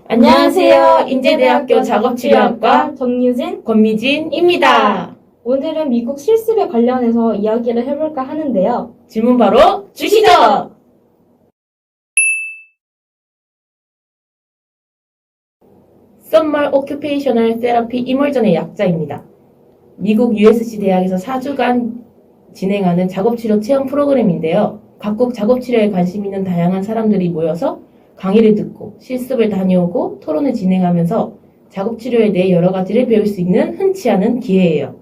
안녕하세요. 인제대학교 작업치료학과 정유진. 권미진입니다. 오늘은 미국 실습에 관련해서 이야기를 해볼까 하는데요. 질문 바로 주시죠. Summer Occupational Therapy 이멀전의 약자입니다. 미국 USC 대학에서 4주간 진행하는 작업치료 체험 프로그램인데요. 각국 작업치료에 관심 있는 다양한 사람들이 모여서 강의를 듣고 실습을 다녀오고 토론을 진행하면서 작업치료에 대해 여러 가지를 배울 수 있는 흔치 않은 기회예요.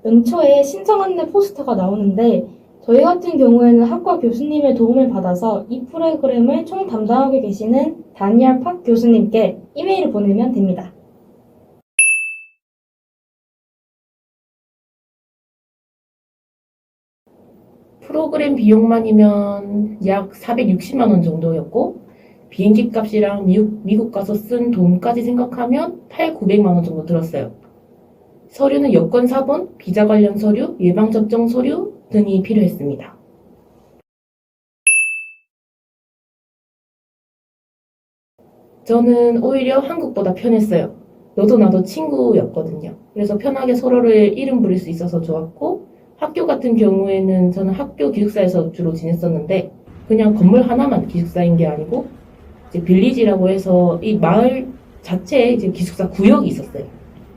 연초에 신청 안내 포스터가 나오는데 저희 같은 경우에는 학과 교수님의 도움을 받아서 이 프로그램을 총 담당하고 계시는 다니엘 팍 교수님께 이메일을 보내면 됩니다. 프로그램 비용만이면 약 460만 원 정도였고 비행기 값이랑 미국 가서 쓴 돈까지 생각하면 900만 원 정도 들었어요. 서류는 여권 사본, 비자 관련 서류, 예방접종 서류 등이 필요했습니다. 저는 오히려 한국보다 편했어요. 너도 나도 친구였거든요. 그래서 편하게 서로를 이름 부를 수 있어서 좋았고 학교 같은 경우에는 저는 학교 기숙사에서 주로 지냈었는데 그냥 건물 하나만 기숙사인 게 아니고 이제 빌리지라고 해서 이 마을 자체에 이제 기숙사 구역이 있었어요.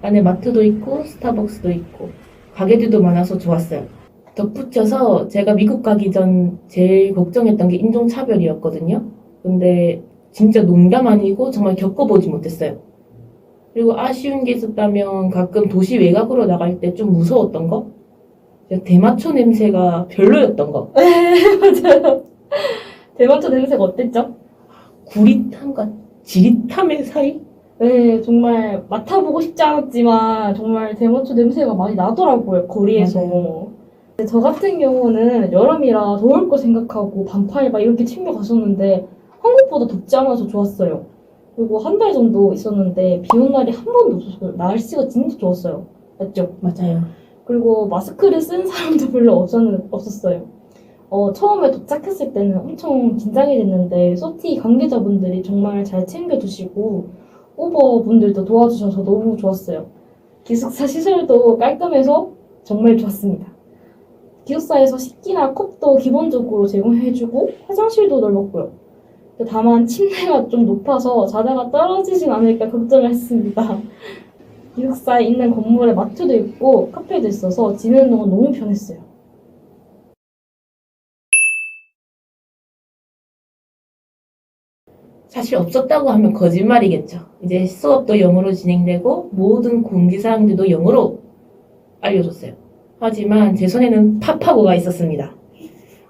안에 마트도 있고 스타벅스도 있고 가게들도 많아서 좋았어요. 덧붙여서 제가 미국 가기 전 제일 걱정했던 게 인종차별이었거든요. 근데 진짜 농담 아니고 정말 겪어보지 못했어요. 그리고 아쉬운 게 있었다면 가끔 도시 외곽으로 나갈 때 좀 무서웠던 거? 대마초 냄새가 별로였던 거. 맞아요. 대마초 냄새가 어땠죠? 구릿함과 지릿함의 사이? 네, 정말 맡아보고 싶지 않았지만 정말 대마초 냄새가 많이 나더라고요, 거리에서. 맞아요. 근데 저 같은 경우는 여름이라 더울 거 생각하고 반팔 막 이렇게 챙겨 갔었는데 한국보다 덥지 않아서 좋았어요. 그리고 한 달 정도 있었는데 비 온 날이 한 번도 없었어요. 날씨가 진짜 좋았어요. 맞죠? 맞아요. 그리고 마스크를 쓴 사람도 별로 없었어요. 처음에 도착했을 때는 엄청 긴장이 됐는데 소티 관계자분들이 정말 잘 챙겨주시고 오버분들도 도와주셔서 너무 좋았어요. 기숙사 시설도 깔끔해서 정말 좋았습니다. 기숙사에서 식기나 컵도 기본적으로 제공해주고 화장실도 넓었고요. 다만 침대가 좀 높아서 자다가 떨어지진 않을까 걱정을 했습니다. 기숙사에 있는 건물에 마트도 있고 카페도 있어서 지내는 동안 너무 편했어요. 사실 없었다고 하면 거짓말이겠죠. 이제 수업도 영어로 진행되고 모든 공지사항들도 영어로 알려줬어요. 하지만 제 손에는 팝하고가 있었습니다.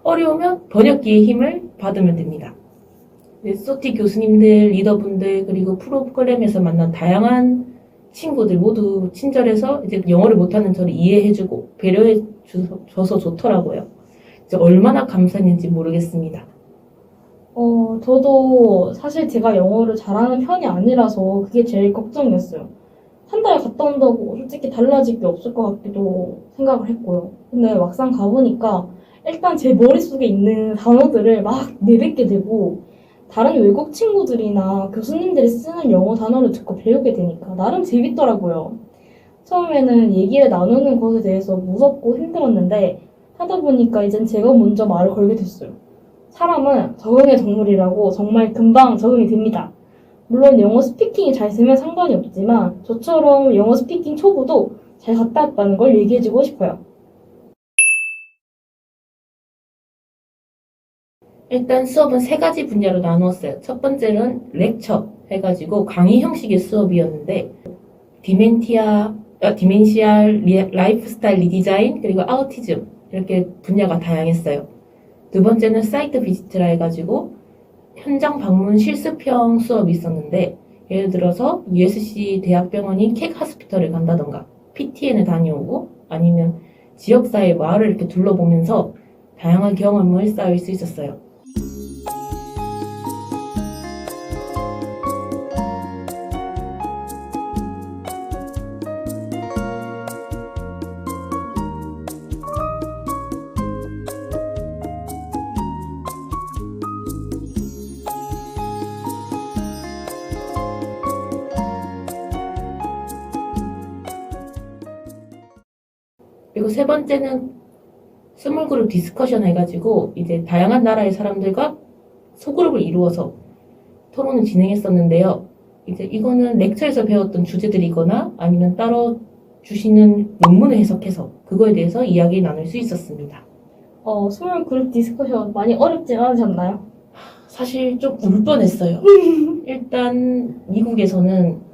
어려우면 번역기의 힘을 받으면 됩니다. 소티 교수님들, 리더분들, 그리고 프로그램에서 만난 다양한 친구들 모두 친절해서 이제 영어를 못하는 저를 이해해주고 배려해줘서 좋더라고요. 이제 얼마나 감사했는지 모르겠습니다. 저도 사실 제가 영어를 잘하는 편이 아니라서 그게 제일 걱정이었어요. 한 달 갔다 온다고 솔직히 달라질 게 없을 것 같기도 생각을 했고요. 근데 막상 가보니까 일단 제 머릿속에 있는 단어들을 막 내뱉게 되고 다른 외국 친구들이나 교수님들이 쓰는 영어 단어를 듣고 배우게 되니까 나름 재밌더라고요. 처음에는 얘기를 나누는 것에 대해서 무섭고 힘들었는데 하다 보니까 이젠 제가 먼저 말을 걸게 됐어요. 사람은 적응의 동물이라고 정말 금방 적응이 됩니다. 물론 영어 스피킹이 잘 되면 상관이 없지만 저처럼 영어 스피킹 초보도 잘 갔다 왔다는 걸 얘기해주고 싶어요. 일단 수업은 세 가지 분야로 나누었어요. 첫 번째는 렉처 해가지고 강의 형식의 수업이었는데 디멘시아 라이프스타일 리디자인, 그리고 아우티즘 이렇게 분야가 다양했어요. 두 번째는 사이트 비지트라 해가지고 현장 방문 실습형 수업이 있었는데 예를 들어서 USC 대학병원인 캑 하스피털을 간다던가 PTN을 다녀오고 아니면 지역사회 마을을 이렇게 둘러보면서 다양한 경험을 쌓을 수 있었어요. 그리고 세 번째는 스몰 그룹 디스커션 해가지고 이제 다양한 나라의 사람들과 소그룹을 이루어서 토론을 진행했었는데요. 이제 이거는 렉처에서 배웠던 주제들이거나 아니면 따로 주시는 논문을 해석해서 그거에 대해서 이야기 나눌 수 있었습니다. 스몰 그룹 디스커션 많이 어렵진 않으셨나요? 사실 좀 울 뻔했어요. 일단 미국에서는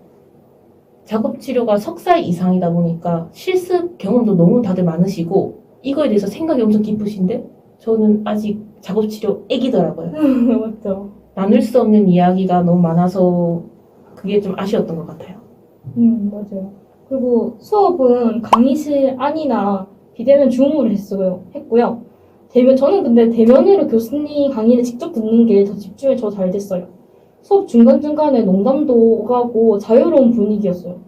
작업 치료가 석사 이상이다 보니까 실습 경험도 너무 다들 많으시고 이거에 대해서 생각이 엄청 깊으신데 저는 아직 작업 치료 애기더라고요. 맞죠. 나눌 수 없는 이야기가 너무 많아서 그게 좀 아쉬웠던 것 같아요. 맞아요. 그리고 수업은 강의실 안이나 비대면 줌으로 했고요. 저는 근데 대면으로 교수님 강의를 직접 듣는 게 더 집중이 잘 됐어요. 수업 중간중간에 농담도 오가고 자유로운 분위기였어요.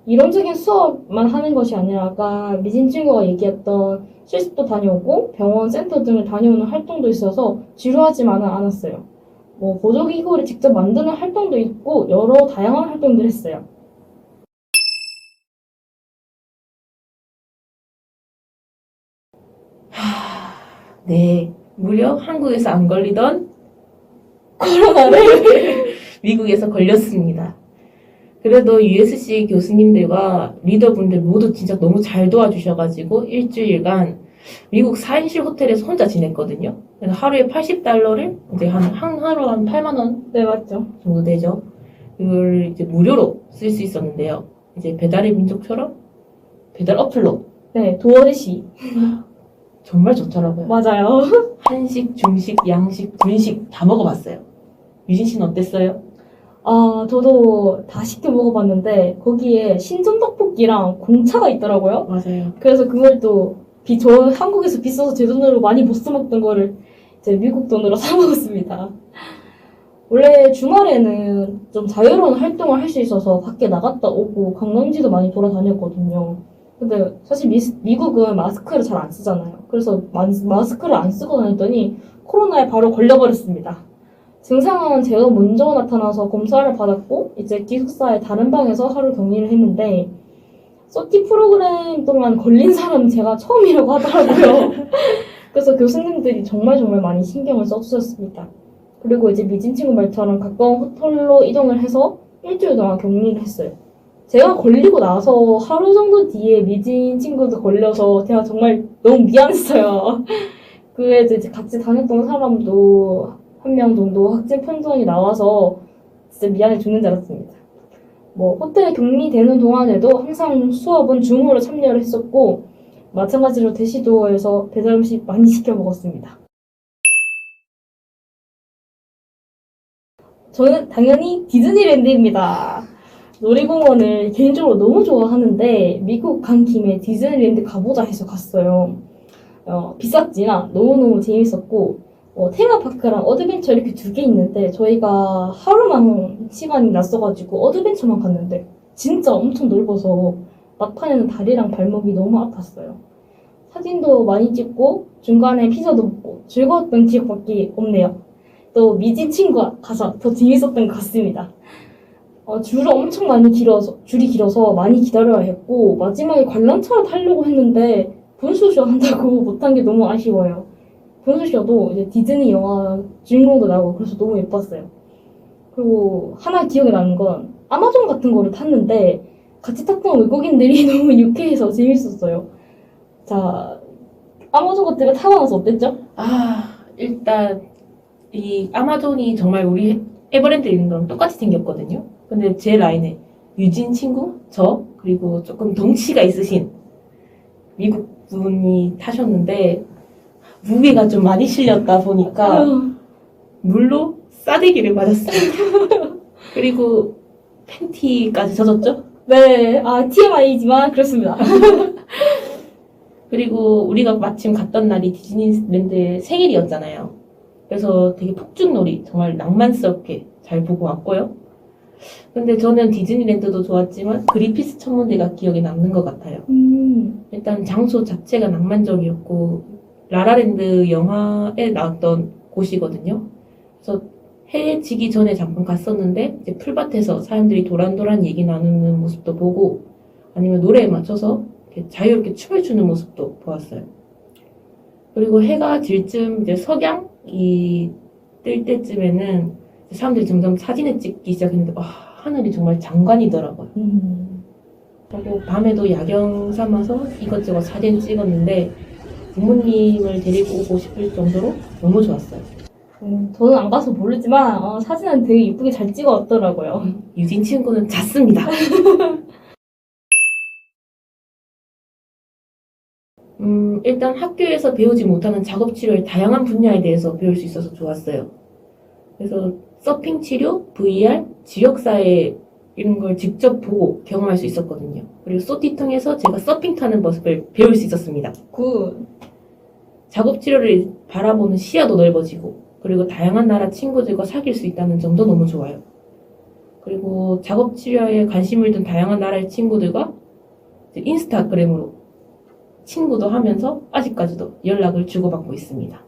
이론적인 수업만 하는 것이 아니라 아까 미진 친구가 얘기했던 실습도 다녀오고 병원, 센터 등을 다녀오는 활동도 있어서 지루하지만은 않았어요. 보조기구를 직접 만드는 활동도 있고 여러 다양한 활동들을 했어요. 네, 무려 한국에서 안 걸리던 코로나를 미국에서 걸렸습니다. 그래도 USC 교수님들과 리더분들 모두 진짜 너무 잘 도와주셔가지고 일주일간 미국 4인실 호텔에서 혼자 지냈거든요. 그래서 하루에 $80를 이제 한 하루 한 8만 원 네, 맞죠. 정도 되죠. 그걸 이제 무료로 쓸 수 있었는데요. 이제 배달의 민족처럼 배달 어플로 네, 도어대시. 정말 좋더라고요. 맞아요. 한식, 중식, 양식, 분식 다 먹어봤어요. 유진 씨는 어땠어요? 저도 다 시켜 먹어봤는데 거기에 신전 떡볶이랑 공차가 있더라고요. 맞아요. 그래서 그걸 또 저 한국에서 비싸서 제 돈으로 많이 못 써먹던 거를 이제 미국 돈으로 사 먹었습니다. 원래 주말에는 좀 자유로운 활동을 할 수 있어서 밖에 나갔다 오고 관광지도 많이 돌아다녔거든요. 근데 사실 미국은 마스크를 잘 안 쓰잖아요. 그래서 마스크를 안 쓰고 다녔더니 코로나에 바로 걸려버렸습니다. 증상은 제가 먼저 나타나서 검사를 받았고 이제 기숙사의 다른 방에서 하루 격리를 했는데 서티 프로그램 동안 걸린 사람은 제가 처음이라고 하더라고요. 그래서 교수님들이 정말 많이 신경을 써주셨습니다. 그리고 이제 미진 친구 말처럼 가까운 호텔로 이동을 해서 일주일 동안 격리를 했어요. 제가 걸리고 나서 하루 정도 뒤에 미진 친구도 걸려서 제가 정말 너무 미안했어요. 그래도 이제 같이 다녔던 사람도 한 명 정도 확진 판정이 나와서 진짜 미안해 죽는 줄 알았습니다. 호텔 격리되는 동안에도 항상 수업은 줌으로 참여를 했었고 마찬가지로 대시도어에서 배달 음식 많이 시켜 먹었습니다. 저는 당연히 디즈니랜드입니다. 놀이공원을 개인적으로 너무 좋아하는데 미국 간 김에 디즈니랜드 가보자 해서 갔어요. 비쌌지만 너무너무 재밌었고 테마파크랑 어드벤처 이렇게 두 개 있는데 저희가 하루만 시간이 났어가지고 어드벤처만 갔는데 진짜 엄청 넓어서 막판에는 다리랑 발목이 너무 아팠어요. 사진도 많이 찍고 중간에 피자도 먹고 즐거웠던 기억밖에 없네요. 또 미진 친구와 가서 더 재밌었던 것 같습니다. 줄이 길어서 많이 기다려야 했고 마지막에 관람차를 타려고 했는데 분수쇼 한다고 못한 게 너무 아쉬워요. 분수쇼도 이제 디즈니 영화 주인공도 나오고 그래서 너무 예뻤어요. 그리고 하나 기억에 나는 건 아마존 같은 거를 탔는데 같이 탔던 외국인들이 너무 유쾌해서 재밌었어요. 자, 아마존 같은 거 타고 나서 어땠죠? 일단 이 아마존이 정말 우리 에버랜드 있는 거랑 똑같이 생겼거든요. 근데 제 라인에 유진 친구, 저, 그리고 조금 덩치가 있으신 미국 분이 타셨는데 무게가 좀 많이 실렸다 보니까 물로 싸대기를 맞았습니다. 그리고 팬티까지 젖었죠? 네, TMI지만 그렇습니다. 그리고 우리가 마침 갔던 날이 디즈니랜드의 생일이었잖아요. 그래서 되게 폭죽놀이 정말 낭만스럽게 잘 보고 왔고요. 근데 저는 디즈니랜드도 좋았지만 그리피스 천문대가 기억에 남는 것 같아요. 일단 장소 자체가 낭만적이었고 라라랜드 영화에 나왔던 곳이거든요. 그래서 해에 지기 전에 잠깐 갔었는데 이제 풀밭에서 사람들이 도란도란 얘기 나누는 모습도 보고 아니면 노래에 맞춰서 이렇게 자유롭게 춤을 추는 모습도 보았어요. 그리고 해가 질 쯤 이제 석양이 뜰 때쯤에는 사람들이 점점 사진을 찍기 시작했는데 와, 하늘이 정말 장관이더라고요. 그리고 밤에도 야경 삼아서 이것저것 사진 찍었는데 부모님을 데리고 오고 싶을 정도로 너무 좋았어요. 저는 안 가서 모르지만 사진은 되게 이쁘게 잘 찍어왔더라고요. 유진 친구는 잤습니다. 일단 학교에서 배우지 못하는 작업 치료의 다양한 분야에 대해서 배울 수 있어서 좋았어요. 그래서 서핑 치료, VR, 지역사회 이런 걸 직접 보고 경험할 수 있었거든요. 그리고 소티 통해서 제가 서핑 타는 모습을 배울 수 있었습니다. 굿. 작업 치료를 바라보는 시야도 넓어지고 그리고 다양한 나라 친구들과 사귈 수 있다는 점도 너무 좋아요. 그리고 작업 치료에 관심을 둔 다양한 나라의 친구들과 이제 인스타그램으로 친구도 하면서 아직까지도 연락을 주고받고 있습니다.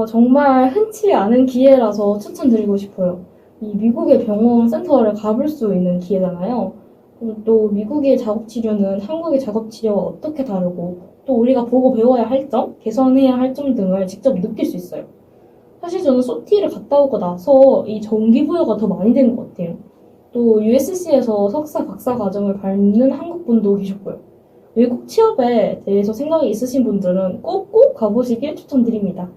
정말 흔치 않은 기회라서 추천드리고 싶어요. 이 미국의 병원 센터를 가볼 수 있는 기회잖아요. 그리고 또 미국의 작업치료는 한국의 작업치료와 어떻게 다르고 또 우리가 보고 배워야 할 점, 개선해야 할 점 등을 직접 느낄 수 있어요. 사실 저는 소티를 갔다 오고 나서 이 동기부여가 더 많이 되는 것 같아요. 또 USC에서 석사, 박사 과정을 밟는 한국분도 계셨고요. 외국 취업에 대해서 생각이 있으신 분들은 꼭 가보시길 추천드립니다.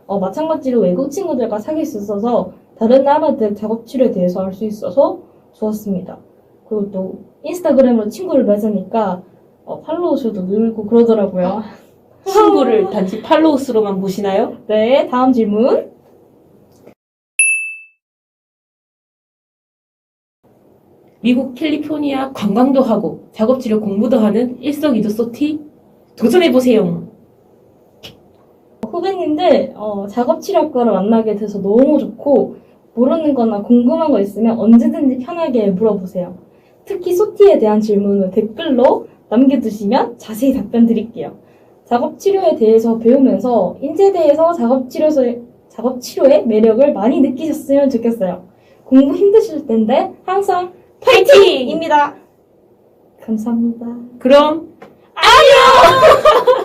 마찬가지로 외국 친구들과 사귈 수 있어서 다른 나라들 작업치료에 대해서 알 수 있어서 좋았습니다. 그리고 또 인스타그램으로 친구를 맺으니까 팔로우 수도 늘고 그러더라고요. 친구를 단지 팔로우 수로만 보시나요? 네, 다음 질문. 미국 캘리포니아 관광도 하고 작업치료 공부도 하는 일석이조 소티 도전해보세요. 후배님들 작업치료학과를 만나게 돼서 너무 좋고 모르는 거나 궁금한 거 있으면 언제든지 편하게 물어보세요. 특히 소티에 대한 질문은 댓글로 남겨두시면 자세히 답변 드릴게요. 작업치료에 대해서 배우면서 인제대에서 작업치료의 매력을 많이 느끼셨으면 좋겠어요. 공부 힘드실 텐데 항상 파이팅입니다. 감사합니다. 그럼 안녕!